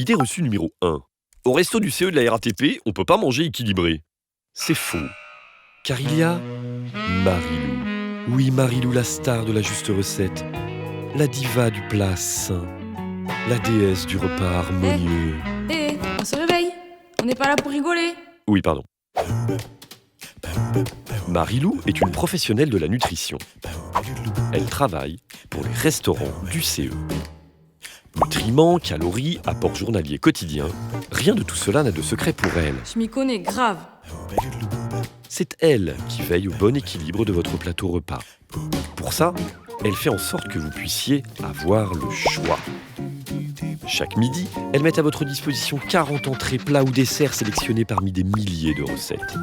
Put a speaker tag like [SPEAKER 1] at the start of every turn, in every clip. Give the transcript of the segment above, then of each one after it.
[SPEAKER 1] Idée reçue numéro 1. Au resto du CE de la RATP, on peut pas manger équilibré. C'est faux. Car il y a Marilou. Oui, Marilou, la star de la juste recette. La diva du plat sain. La déesse du repas harmonieux.
[SPEAKER 2] On se réveille. On n'est pas là pour rigoler.
[SPEAKER 1] Oui, pardon. Marilou est une professionnelle de la nutrition. Elle travaille pour les restaurants du CE. Nutriments, calories, apport journalier quotidien, rien de tout cela n'a de secret pour elle.
[SPEAKER 2] Je m'y connais grave.
[SPEAKER 1] C'est elle qui veille au bon équilibre de votre plateau repas. Pour ça, elle fait en sorte que vous puissiez avoir le choix. Chaque midi, elle met à votre disposition 40 entrées, plats ou desserts sélectionnés parmi des milliers de recettes.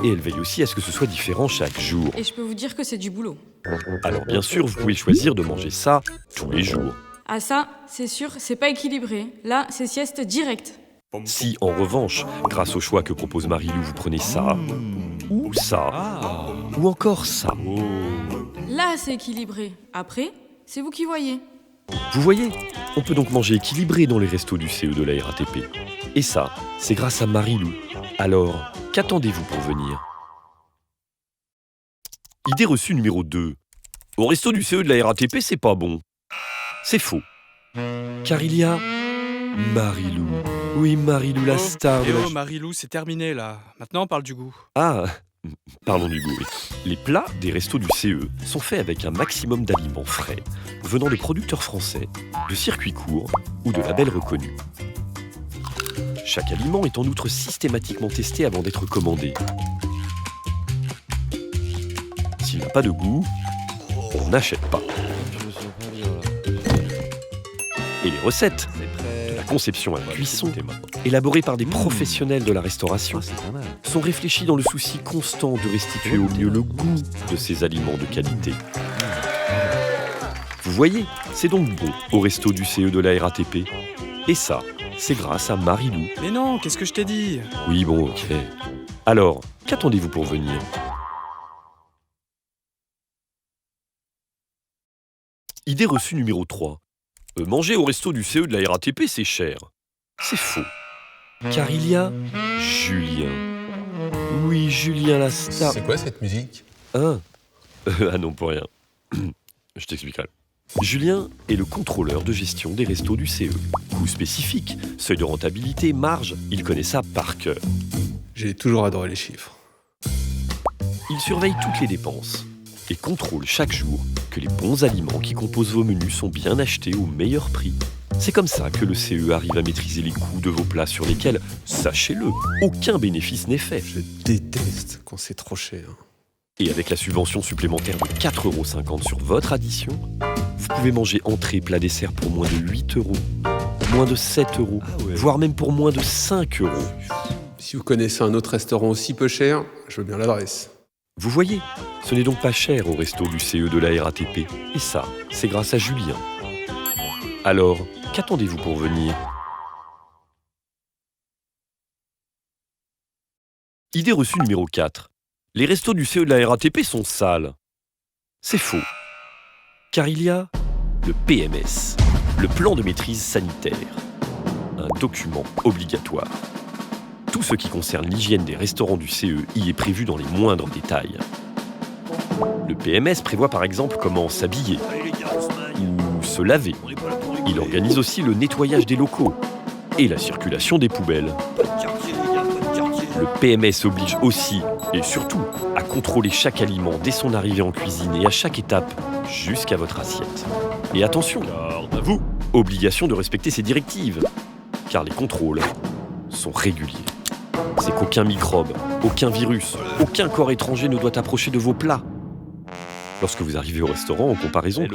[SPEAKER 1] Et elle veille aussi à ce que ce soit différent chaque jour.
[SPEAKER 2] Et je peux vous dire que c'est du boulot.
[SPEAKER 1] Alors bien sûr, vous pouvez choisir de manger ça tous les jours.
[SPEAKER 2] Ah ça, c'est sûr, c'est pas équilibré. Là, c'est sieste directe.
[SPEAKER 1] Si, en revanche, grâce au choix que propose Marilou, vous prenez ça, ou ça, ou encore ça.
[SPEAKER 2] Là, c'est équilibré. Après, c'est vous qui voyez.
[SPEAKER 1] Vous voyez, on peut donc manger équilibré dans les restos du CE de la RATP. Et ça, c'est grâce à Marilou. Alors, qu'attendez-vous pour venir ? Idée reçue numéro 2. Au resto du CE de la RATP, c'est pas bon. C'est faux. Car il y a Marilou. Oui, Marilou, la star de la...
[SPEAKER 3] Marilou, c'est terminé là. Maintenant, on parle du goût.
[SPEAKER 1] Ah, pardon du goût, oui. Les plats des restos du CE sont faits avec un maximum d'aliments frais, venant de producteurs français, de circuits courts ou de labels reconnus. Chaque aliment est en outre systématiquement testé avant d'être commandé. S'il n'a pas de goût, on n'achète pas. Et les recettes, de la conception à la cuisson, élaborées par des professionnels de la restauration, sont réfléchies dans le souci constant de restituer au mieux le goût de ces aliments de qualité. Vous voyez, c'est donc bon au resto du CE de la RATP. Et ça, c'est grâce à Marilou.
[SPEAKER 3] Mais non, qu'est-ce que je t'ai dit ?
[SPEAKER 1] Oui, bon, ok. Alors, qu'attendez-vous pour venir ? Idée reçue numéro 3. Manger au resto du CE de la RATP, c'est cher. C'est faux. Car il y a Julien. Oui, Julien la star...
[SPEAKER 4] C'est quoi cette musique ?
[SPEAKER 1] Ah non, pour rien. Je t'expliquerai. Julien est le contrôleur de gestion des restos du CE. Coûts spécifiques, seuil de rentabilité, marge, il connaît ça par cœur.
[SPEAKER 4] J'ai toujours adoré les chiffres.
[SPEAKER 1] Il surveille toutes les dépenses et contrôle chaque jour que les bons aliments qui composent vos menus sont bien achetés au meilleur prix. C'est comme ça que le CE arrive à maîtriser les coûts de vos plats sur lesquels, sachez-le, aucun bénéfice n'est fait.
[SPEAKER 4] Je déteste quand c'est trop cher.
[SPEAKER 1] Et avec la subvention supplémentaire de 4,50 € sur votre addition, vous pouvez manger entrée, plat, dessert pour moins de 8 €, moins de 7 €, voire même pour moins de 5 €.
[SPEAKER 4] Si vous connaissez un autre restaurant aussi peu cher, je veux bien l'adresse.
[SPEAKER 1] Vous voyez, ce n'est donc pas cher au resto du CE de la RATP. Et ça, c'est grâce à Julien. Alors, qu'attendez-vous pour venir ? Idée reçue numéro 4. Les restos du CE de la RATP sont sales. C'est faux. Car il y a le PMS, le plan de maîtrise sanitaire. Un document obligatoire. Tout ce qui concerne l'hygiène des restaurants du CE y est prévu dans les moindres détails. Le PMS prévoit par exemple comment s'habiller ou se laver. Il organise aussi le nettoyage des locaux et la circulation des poubelles. Le PMS oblige aussi et surtout à contrôler chaque aliment dès son arrivée en cuisine et à chaque étape jusqu'à votre assiette. Et attention, garde à vous, obligation de respecter ces directives, car les contrôles sont réguliers. C'est qu'aucun microbe, aucun virus, aucun corps étranger ne doit approcher de vos plats. Lorsque vous arrivez au restaurant, en comparaison,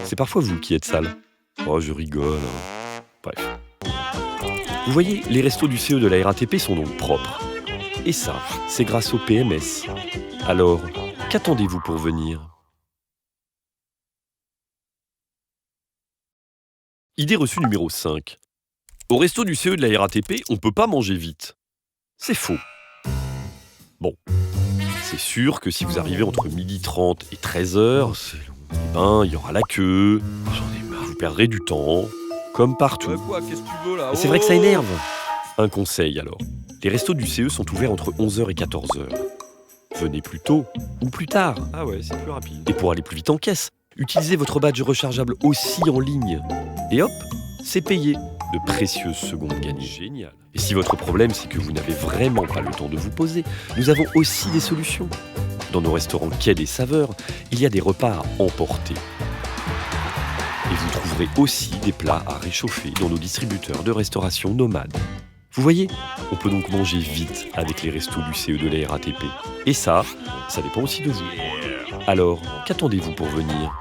[SPEAKER 1] c'est parfois vous qui êtes sale. Oh, je rigole. Bref. Vous voyez, les restos du CE de la RATP sont donc propres. Et ça, c'est grâce au PMS. Alors, qu'attendez-vous pour venir ? Idée reçue numéro 5. Au resto du CE de la RATP, on peut pas manger vite. C'est faux. Bon, c'est sûr que si vous arrivez entre 12h30 et 13h, il y aura la queue, vous perdrez du temps. comme partout.
[SPEAKER 3] Quoi, qu'est-ce que tu veux là?
[SPEAKER 1] Et c'est vrai que ça énerve. Un conseil alors. Les restos du CE sont ouverts entre 11h et 14h. Venez plus tôt ou plus tard.
[SPEAKER 3] Ah ouais, c'est plus rapide.
[SPEAKER 1] Et pour aller plus vite en caisse, utilisez votre badge rechargeable aussi en ligne. Et hop, c'est payé. De précieuses secondes gagnées. Génial. Et si votre problème, c'est que vous n'avez vraiment pas le temps de vous poser, nous avons aussi des solutions. Dans nos restaurants Quai des Saveurs, il y a des repas à emporter. Et vous trouverez aussi des plats à réchauffer dans nos distributeurs de restauration nomade. Vous voyez, on peut donc manger vite avec les restos du CE de la RATP. Et ça dépend aussi de vous. Alors, qu'attendez-vous pour venir ?